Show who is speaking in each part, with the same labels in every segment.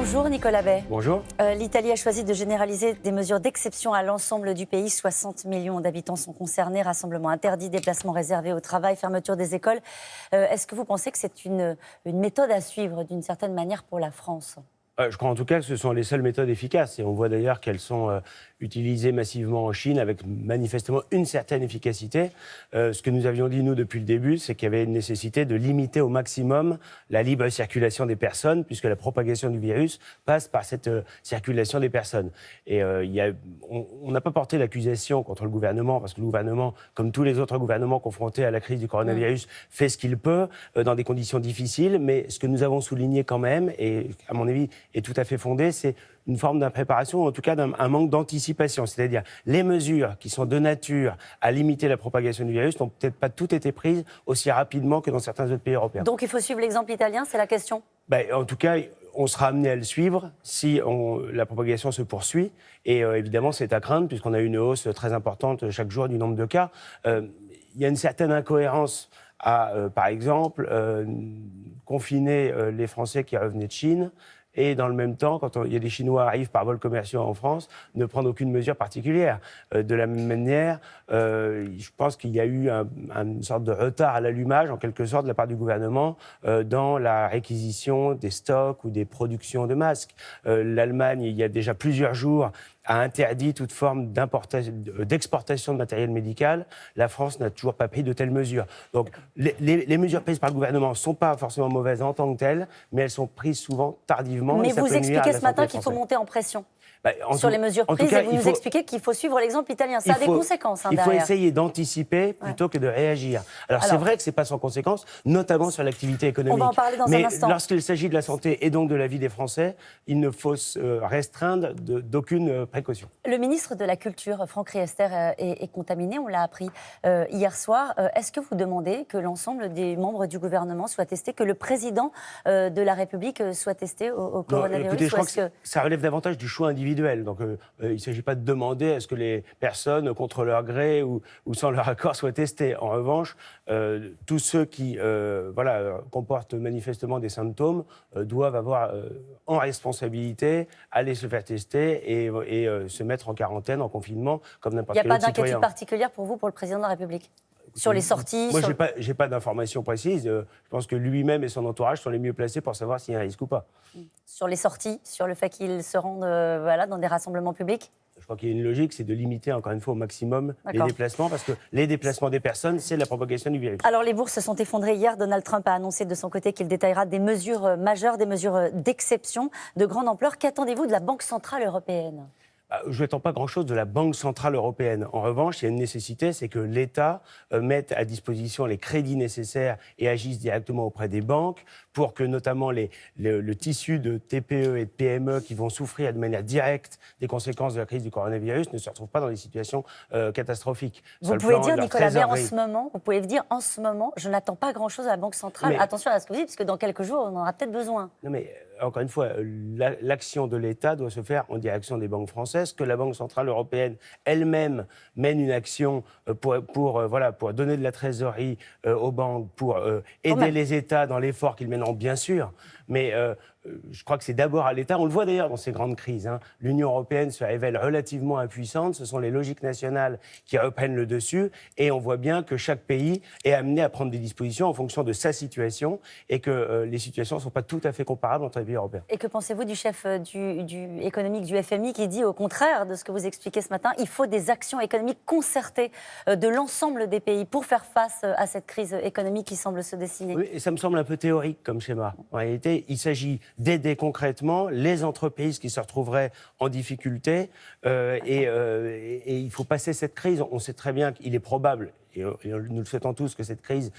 Speaker 1: Bonjour Nicolas Bay.
Speaker 2: Bonjour.
Speaker 1: L'Italie a choisi de généraliser des mesures d'exception à l'ensemble du pays. 60 millions d'habitants sont concernés. Rassemblements interdits, déplacements réservés au travail, fermeture des écoles. Est-ce que vous pensez que c'est une méthode à suivre d'une certaine manière pour la France ?
Speaker 2: Je crois en tout cas que ce sont les seules méthodes efficaces. Et on voit d'ailleurs qu'elles sont utilisées massivement en Chine avec manifestement une certaine efficacité. Ce que nous avions dit, nous, depuis le début, c'est qu'il y avait une nécessité de limiter au maximum la libre circulation des personnes, puisque la propagation du virus passe par cette circulation des personnes. Et on n'a pas porté l'accusation contre le gouvernement, parce que le gouvernement, comme tous les autres gouvernements confrontés à la crise du coronavirus, fait ce qu'il peut dans des conditions difficiles. Mais ce que nous avons souligné quand même, et à mon avis, est tout à fait fondée, c'est une forme d'impréparation, ou en tout cas un manque d'anticipation. C'est-à-dire, les mesures qui sont de nature à limiter la propagation du virus n'ont peut-être pas toutes été prises aussi rapidement que dans certains autres pays européens.
Speaker 1: Donc il faut suivre l'exemple italien, c'est la question ?
Speaker 2: En tout cas, on sera amené à le suivre si la propagation se poursuit. Et évidemment, c'est à craindre, puisqu'on a une hausse très importante chaque jour du nombre de cas. Il y a une certaine incohérence à, par exemple, confiner les Français qui revenaient de Chine, et dans le même temps, quand il y a des Chinois qui arrivent par vol commerciaux en France, ne prendre aucune mesure particulière. De la même manière, je pense qu'il y a eu une sorte de retard à l'allumage, en quelque sorte, de la part du gouvernement dans la réquisition des stocks ou des productions de masques. L'Allemagne, il y a déjà plusieurs jours, a interdit toute forme d'exportation de matériel médical. La France n'a toujours pas pris de telles mesures. Donc, les mesures prises par le gouvernement ne sont pas forcément mauvaises en tant que telles, mais elles sont prises souvent tardivement.
Speaker 1: Mais vous expliquez ce matin qu'il faut monter en pression sur les mesures prises, et vous nous expliquez qu'il faut suivre l'exemple italien. Ça a des conséquences derrière.
Speaker 2: Il faut essayer d'anticiper plutôt que de réagir. Alors c'est vrai que ce n'est pas sans conséquences, notamment sur l'activité économique.
Speaker 1: On va en parler dans un instant.
Speaker 2: Mais lorsqu'il s'agit de la santé et donc de la vie des Français, il ne faut se restreindre d'aucune précaution.
Speaker 1: Le ministre de la Culture, Franck Riester, est contaminé, on l'a appris hier soir. Est-ce que vous demandez que l'ensemble des membres du gouvernement soient testés, que le président de la République soit testé au coronavirus?
Speaker 2: Écoutez, je crois que ça relève davantage du choix individuel. Donc, il ne s'agit pas de demander à ce que les personnes, contre leur gré ou sans leur accord, soient testées. En revanche, tous ceux qui comportent manifestement des symptômes doivent avoir en responsabilité aller se faire tester et se mettre en quarantaine, en confinement, comme n'importe quel autre citoyen.
Speaker 1: Il n'y a pas d'inquiétude particulière pour vous, pour le président de la République ? Sur les sorties?
Speaker 2: Moi, j'ai pas d'informations précises. Je pense que lui-même et son entourage sont les mieux placés pour savoir s'il y a un risque ou pas.
Speaker 1: Sur les sorties, sur le fait qu'ils se rendent dans des rassemblements publics?
Speaker 2: Je crois qu'il y a une logique, c'est de limiter encore une fois au maximum les déplacements, parce que les déplacements des personnes, c'est la propagation du virus.
Speaker 1: Alors les bourses se sont effondrées hier. Donald Trump a annoncé de son côté qu'il détaillera des mesures majeures, des mesures d'exception de grande ampleur. Qu'attendez-vous de la Banque centrale européenne ?
Speaker 2: Je n'attends pas grand-chose de la Banque centrale européenne. En revanche, il y a une nécessité, c'est que l'État mette à disposition les crédits nécessaires et agisse directement auprès des banques pour que notamment le tissu de TPE et de PME qui vont souffrir de manière directe des conséquences de la crise du coronavirus ne se retrouvent pas dans des situations catastrophiques.
Speaker 1: Vous pouvez dire, Nicolas Bay, en ce moment, je n'attends pas grand-chose à la Banque centrale. Mais attention à ce que vous dites, parce que dans quelques jours, on en aura peut-être besoin.
Speaker 2: Non mais, encore une fois, l'action de l'État doit se faire en direction des banques françaises, que la Banque centrale européenne elle-même mène une action pour donner de la trésorerie aux banques, pour aider les États dans l'effort qu'ils mèneront, bien sûr. Mais je crois que c'est d'abord à l'État. On le voit d'ailleurs dans ces grandes crises. L'Union européenne se révèle relativement impuissante. Ce sont les logiques nationales qui reprennent le dessus. Et on voit bien que chaque pays est amené à prendre des dispositions en fonction de sa situation et que les situations ne sont pas tout à fait comparables entre les pays européens.
Speaker 1: Et que pensez-vous du chef économique du FMI qui dit au contraire de ce que vous expliquez ce matin, il faut des actions économiques concertées de l'ensemble des pays pour faire face à cette crise économique qui semble se dessiner?
Speaker 2: Oui, et ça me semble un peu théorique comme schéma. En réalité, il s'agit d'aider concrètement les entreprises qui se retrouveraient en difficulté et il faut passer cette crise. On sait très bien qu'il est probable, et nous le souhaitons tous, que cette crise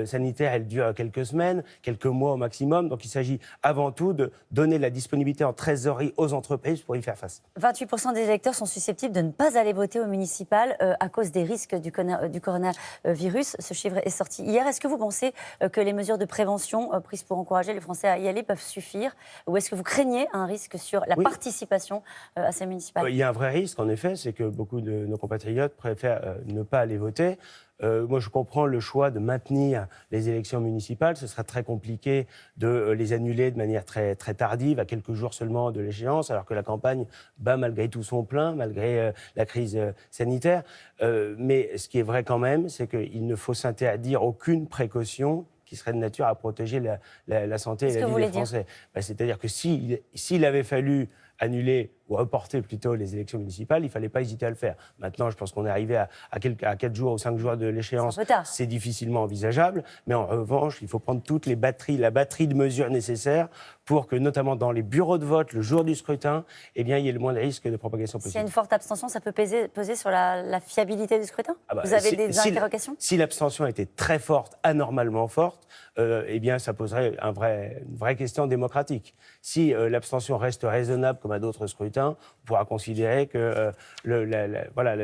Speaker 2: sanitaire, elle dure quelques semaines, quelques mois au maximum. Donc il s'agit avant tout de donner la disponibilité en trésorerie aux entreprises pour y faire face.
Speaker 1: 28% des électeurs sont susceptibles de ne pas aller voter au municipal à cause des risques du coronavirus. Ce chiffre est sorti hier. Est-ce que vous pensez que les mesures de prévention prises pour encourager les Français à y aller peuvent suffire? Ou est-ce que vous craignez un risque sur la participation à ces municipales?
Speaker 2: Il y a un vrai risque, en effet, c'est que beaucoup de nos compatriotes préfèrent ne pas aller voter. Moi, je comprends le choix de maintenir les élections municipales. Ce sera très compliqué de les annuler de manière très, très tardive, à quelques jours seulement de l'échéance, alors que la campagne bat malgré tout son plein, malgré la crise sanitaire. Mais ce qui est vrai quand même, c'est qu'il ne faut s'interdire aucune précaution qui serait de nature à protéger la santé et la vie des Français. C'est-à-dire que s'il avait fallu annuler ou reporter plutôt les élections municipales, il ne fallait pas hésiter à le faire. Maintenant, je pense qu'on est arrivé à 4 jours ou 5 jours de l'échéance. C'est difficilement envisageable, mais en revanche, il faut prendre la batterie de mesures nécessaires pour que, notamment dans les bureaux de vote, le jour du scrutin, il y ait le moins de risques de propagation possible.
Speaker 1: S'il y a une forte abstention, ça peut peser sur la fiabilité du scrutin ? Vous avez des interrogations ?
Speaker 2: Si l'abstention était très forte, anormalement forte, ça poserait une vraie question démocratique. Si l'abstention reste raisonnable, comme à d'autres scrutins, on pourra considérer que la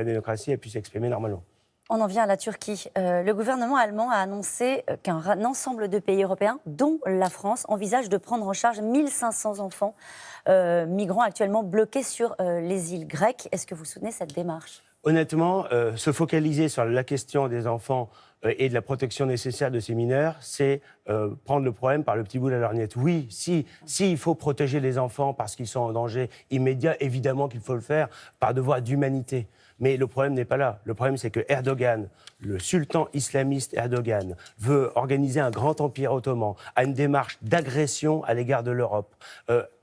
Speaker 2: démocratie a pu s'exprimer normalement.
Speaker 1: On en vient à la Turquie. Le gouvernement allemand a annoncé qu'un ensemble de pays européens, dont la France, envisage de prendre en charge 1500 enfants migrants actuellement bloqués sur les îles grecques. Est-ce que vous soutenez cette démarche ?
Speaker 2: Honnêtement, se focaliser sur la question des enfants et de la protection nécessaire de ces mineurs, c'est prendre le problème par le petit bout de la lorgnette. Oui, si il faut protéger les enfants parce qu'ils sont en danger immédiat, évidemment qu'il faut le faire par devoir d'humanité. Mais le problème n'est pas là. Le problème, c'est que Erdogan, le sultan islamiste Erdogan, veut organiser un grand empire ottoman, a une démarche d'agression à l'égard de l'Europe,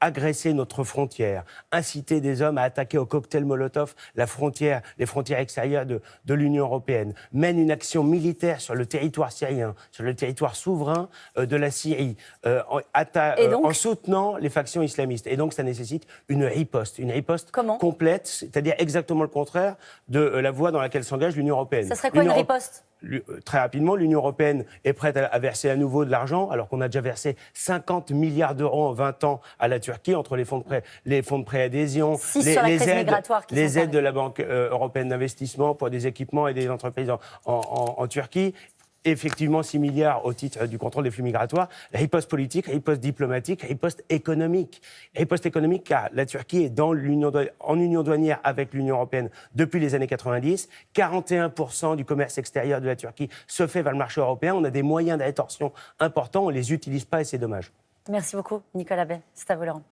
Speaker 2: agresser notre frontière, inciter des hommes à attaquer au cocktail Molotov les frontières extérieures de l'Union européenne, mène une action militaire sur le territoire syrien, sur le territoire souverain de la Syrie, en soutenant les factions islamistes. Et donc, ça nécessite une riposte complète, c'est-à-dire exactement le contraire de la voie dans laquelle s'engage l'Union européenne.
Speaker 1: Ça serait quoi une riposte ?
Speaker 2: Très rapidement, l'Union européenne est prête à verser à nouveau de l'argent, alors qu'on a déjà versé 50 milliards d'euros en 20 ans à la Turquie, entre les fonds de préadhésion, les aides de la Banque européenne d'investissement pour des équipements et des entreprises en Turquie. Effectivement, 6 milliards au titre du contrôle des flux migratoires, riposte politique, riposte diplomatique, riposte économique. Riposte économique car la Turquie est en union douanière avec l'Union européenne depuis les années 90. 41% du commerce extérieur de la Turquie se fait vers le marché européen. On a des moyens de rétorsion importants, on ne les utilise pas et c'est dommage.
Speaker 1: Merci beaucoup, Nicolas Bay. C'est à vous, Laurent.